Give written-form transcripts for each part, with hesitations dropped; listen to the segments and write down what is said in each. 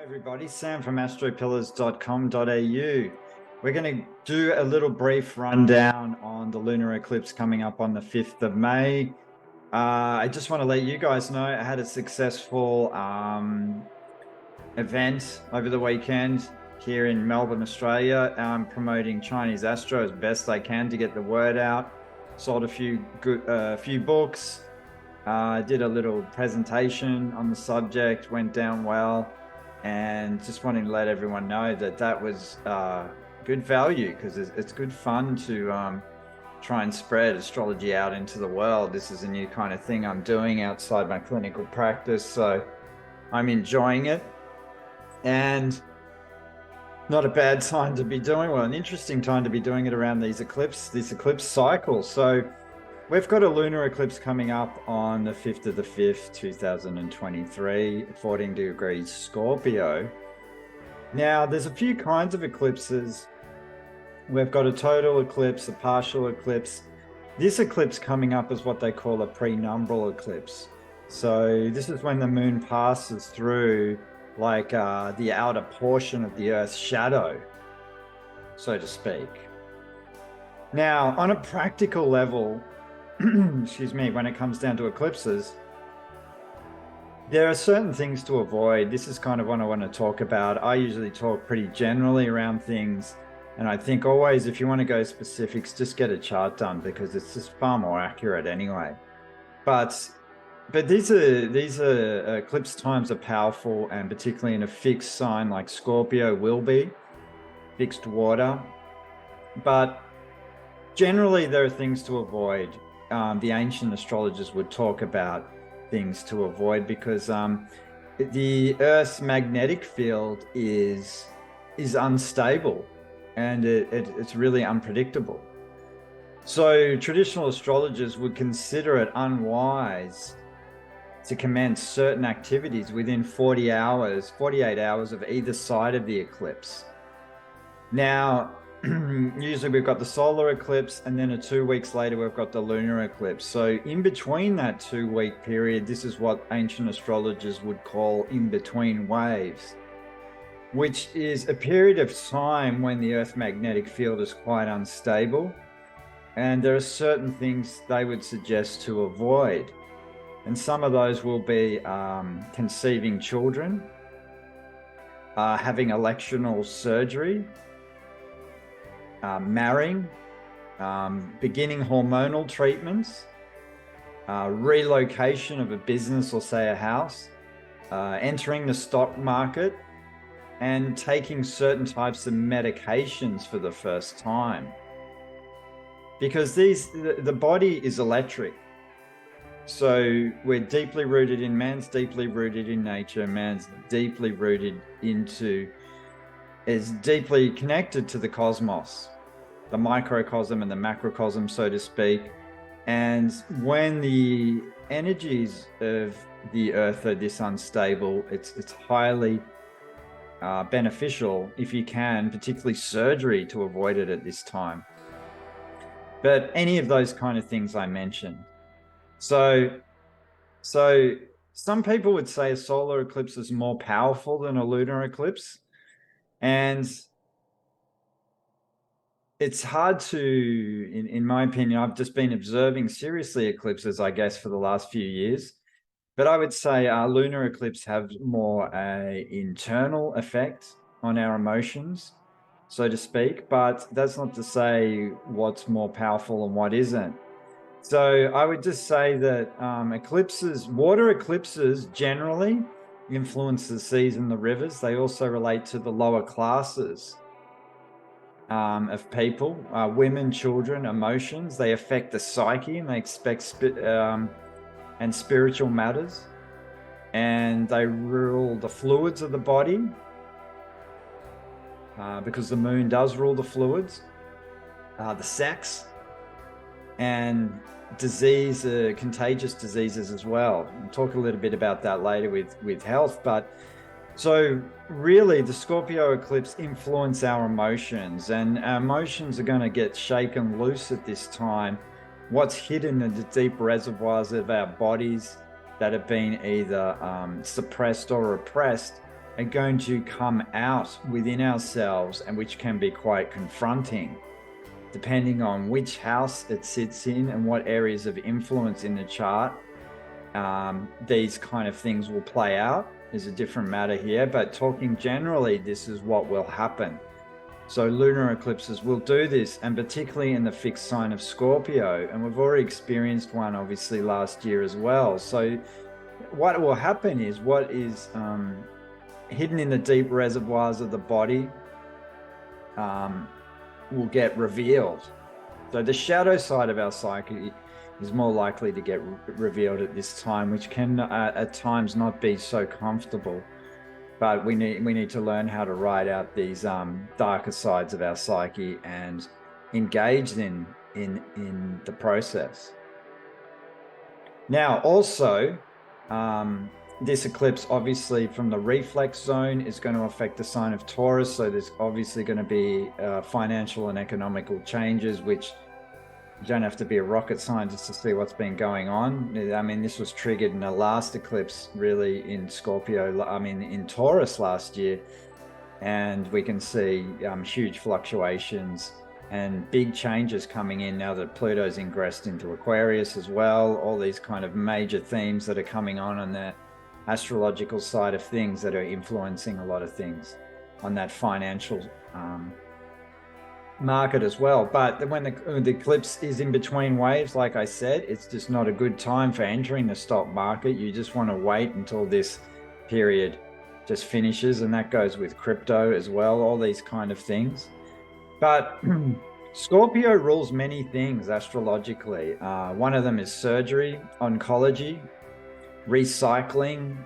Everybody, Sam from astropillars.com.au. We're going to do a little brief rundown on the lunar eclipse coming up on the 5th of May. I just want to let you guys know I had a successful event over the weekend here in Melbourne, Australia. I'm promoting Chinese astro as best I can to get the word out. Sold a few books. Did a little presentation on the subject, went down well. And just wanting to let everyone know that was good value, because it's good fun to try and spread astrology out into the world. This is a new kind of thing I'm doing outside my clinical practice, so I'm enjoying it. And not a bad time to be doing, well, an interesting time to be doing it around this eclipse cycle. So we've got a lunar eclipse coming up on the 5th of the 5th, 2023, 14 degrees Scorpio. Now, there's a few kinds of eclipses. We've got a total eclipse, a partial eclipse. This eclipse coming up is what they call a penumbral eclipse. So this is when the moon passes through like the outer portion of the Earth's shadow, so to speak. Now, on a practical level, excuse me, when it comes down to eclipses, there are certain things to avoid. This is kind of what I want to talk about. I usually talk pretty generally around things, and I think always if you want to go specifics, just get a chart done, because it's just far more accurate anyway. But these eclipse times are powerful, and particularly in a fixed sign like Scorpio will be, fixed water. But generally there are things to avoid. The ancient astrologers would talk about things to avoid, because the Earth's magnetic field is unstable, and it's really unpredictable. So traditional astrologers would consider it unwise to commence certain activities within 48 hours of either side of the eclipse. Now, usually we've got the solar eclipse, and then 2 weeks later we've got the lunar eclipse. So in between that 2-week period, this is what ancient astrologers would call in-between waves, which is a period of time when the Earth's magnetic field is quite unstable, and there are certain things they would suggest to avoid. And some of those will be conceiving children, having electional surgery, marrying, beginning hormonal treatments, relocation of a business or say a house, entering the stock market, and taking certain types of medications for the first time. Because the body is electric. So we're deeply rooted in, man's deeply rooted in nature, man's deeply rooted is deeply connected to the cosmos, the microcosm and the macrocosm, so to speak. And when the energies of the Earth are this unstable, it's highly beneficial, if you can, particularly surgery, to avoid it at this time. But any of those kind of things I mentioned. So some people would say a solar eclipse is more powerful than a lunar eclipse. And it's hard to, in my opinion, I've just been observing seriously eclipses, I guess, for the last few years. But I would say lunar eclipse have more internal effect on our emotions, so to speak. But that's not to say what's more powerful and what isn't. So I would just say that water eclipses generally influence the seas and the rivers. They also relate to the lower classes of people, women, children, emotions. They affect the psyche, and they expect and spiritual matters, and they rule the fluids of the body, because the moon does rule the fluids, the sex, and disease, contagious diseases as well. We'll talk a little bit about that later with health. But so really the Scorpio eclipse influence our emotions, and our emotions are going to get shaken loose at this time. What's hidden in the deep reservoirs of our bodies that have been either suppressed or repressed are going to come out within ourselves, and which can be quite confronting, depending on which house it sits in and what areas of influence in the chart. These kind of things will play out. Is a different matter here, but talking generally, this is what will happen. So lunar eclipses will do this, and particularly in the fixed sign of Scorpio, and we've already experienced one obviously last year as well. So what will happen is what is hidden in the deep reservoirs of the body will get revealed. So the shadow side of our psyche is more likely to get revealed at this time, which can at times not be so comfortable. But we need to learn how to ride out these darker sides of our psyche and engage in the process. Now, also, this eclipse, obviously, from the reflex zone is going to affect the sign of Taurus. So there's obviously going to be financial and economical changes, which you don't have to be a rocket scientist to see what's been going on. I mean, this was triggered in the last eclipse, really, in Scorpio, in Taurus last year. And we can see huge fluctuations and big changes coming in now that Pluto's ingressed into Aquarius as well. All these kind of major themes that are coming on the astrological side of things that are influencing a lot of things on that financial market as well. But when the eclipse is in between waves, like I said, it's just not a good time for entering the stock market. You just want to wait until this period just finishes, and that goes with crypto as well, all these kind of things. But Scorpio rules many things astrologically. One of them is surgery, oncology, recycling,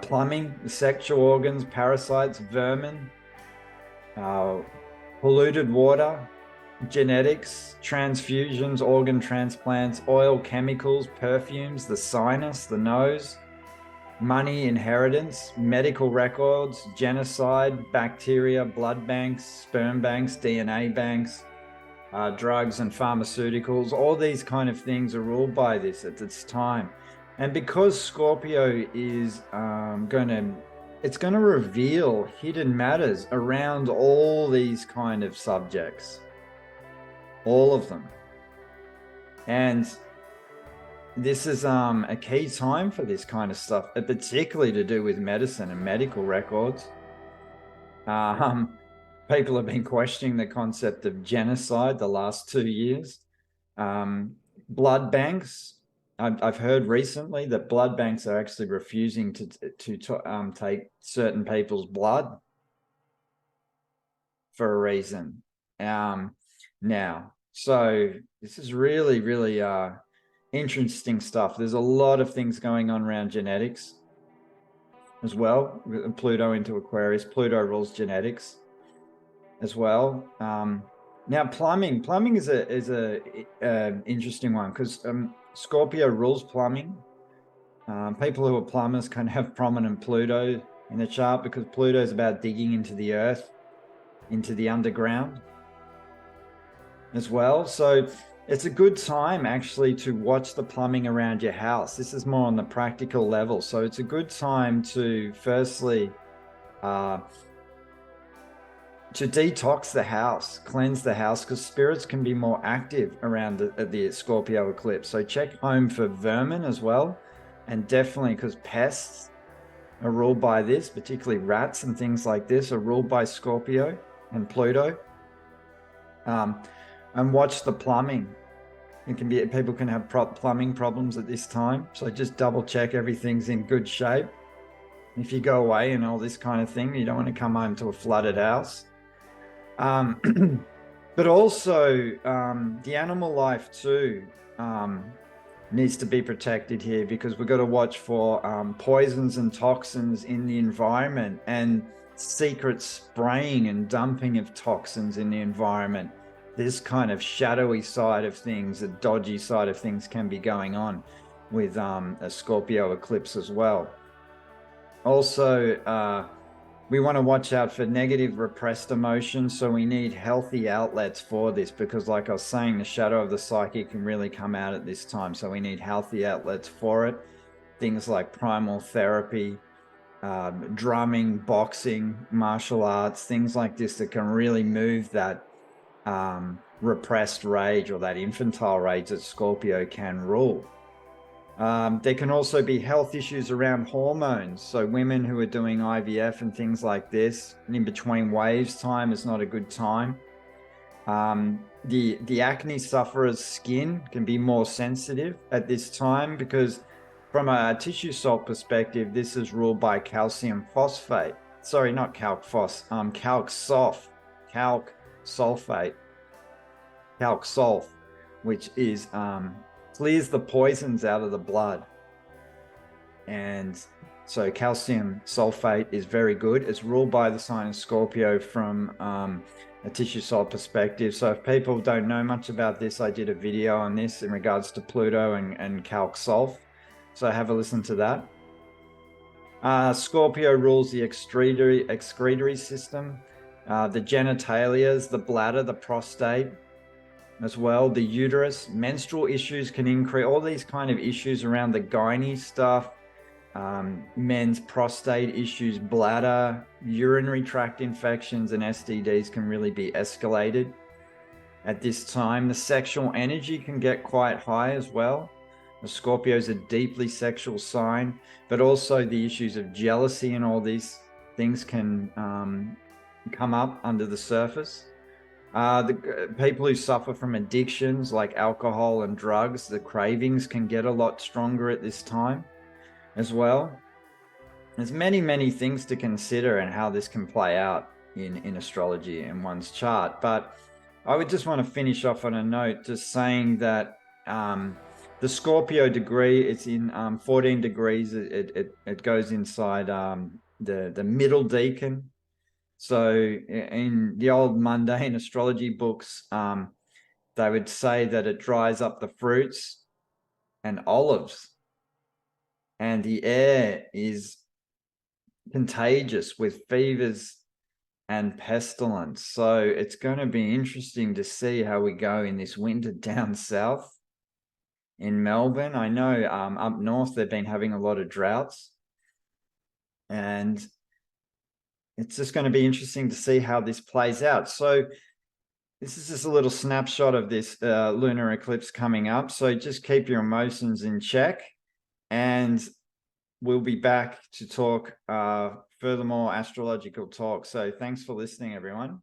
plumbing, sexual organs, parasites, vermin, polluted water, genetics, transfusions, organ transplants, oil, chemicals, perfumes, the sinus, the nose, money, inheritance, medical records, genocide, bacteria, blood banks, sperm banks, DNA banks, drugs and pharmaceuticals. All these kind of things are ruled by this at its time. And because Scorpio is it's going to reveal hidden matters around all these kind of subjects, all of them. And this is a key time for this kind of stuff, particularly to do with medicine and medical records. People have been questioning the concept of genocide the last 2 years. Blood banks. I've heard recently that blood banks are actually refusing to take certain people's blood for a reason. Now, so this is really, really interesting stuff. There's a lot of things going on around genetics as well. Pluto into Aquarius. Pluto rules genetics as well. Now, plumbing is a interesting one because Scorpio rules plumbing. People who are plumbers can have prominent Pluto in the chart because Pluto is about digging into the earth, into the underground as well. So it's a good time actually to watch the plumbing around your house. This is more on the practical level. So it's a good time to firstly to detox the house, cleanse the house, because spirits can be more active around the Scorpio eclipse. So check home for vermin as well. And definitely because pests are ruled by this, particularly rats and things like this are ruled by Scorpio and Pluto. And watch the plumbing. It can be, people can have plumbing problems at this time. So just double check everything's in good shape. If you go away and all this kind of thing, you don't want to come home to a flooded house. But also the animal life too needs to be protected here, because we've got to watch for poisons and toxins in the environment and secret spraying and dumping of toxins in the environment. This kind of shadowy side of things, the dodgy side of things can be going on with a Scorpio eclipse as well. Also, we want to watch out for negative repressed emotions. So we need healthy outlets for this, because like I was saying, the shadow of the psyche can really come out at this time. So we need healthy outlets for it. Things like primal therapy, drumming, boxing, martial arts, things like this that can really move that repressed rage or that infantile rage that Scorpio can rule. There can also be health issues around hormones. So women who are doing IVF and things like this, in between waves time is not a good time. The acne sufferer's skin can be more sensitive at this time because from a tissue salt perspective, this is ruled by calcium phosphate. Sorry, not calc phos, calc sulfate, calc sulf, which is clears the poisons out of the blood. And so calcium sulfate is very good. It's ruled by the sign of Scorpio from a tissue salt perspective. So if people don't know much about this, I did a video on this in regards to Pluto and calc sulf. So have a listen to that. Scorpio rules the excretory system, the genitalias, the bladder, the prostate as well, the uterus. Menstrual issues can increase, all these kind of issues around the gynae stuff, men's prostate issues, bladder, urinary tract infections, and STDs can really be escalated at this time. The sexual energy can get quite high as well. The Scorpio is a deeply sexual sign, but also the issues of jealousy and all these things can come up under the surface. The people who suffer from addictions like alcohol and drugs, the cravings can get a lot stronger at this time as well. There's many things to consider and how this can play out in astrology in one's chart. But I would just want to finish off on a note just saying that the Scorpio degree, it's in 14 degrees. It goes inside the middle decan. So in the old mundane astrology books, they would say that it dries up the fruits and olives. And the air is contagious with fevers and pestilence. So it's going to be interesting to see how we go in this winter down south in Melbourne. I know up north they've been having a lot of droughts. And it's just going to be interesting to see how this plays out. So this is just a little snapshot of this lunar eclipse coming up. So just keep your emotions in check. And we'll be back to talk furthermore astrological talk. So thanks for listening, everyone.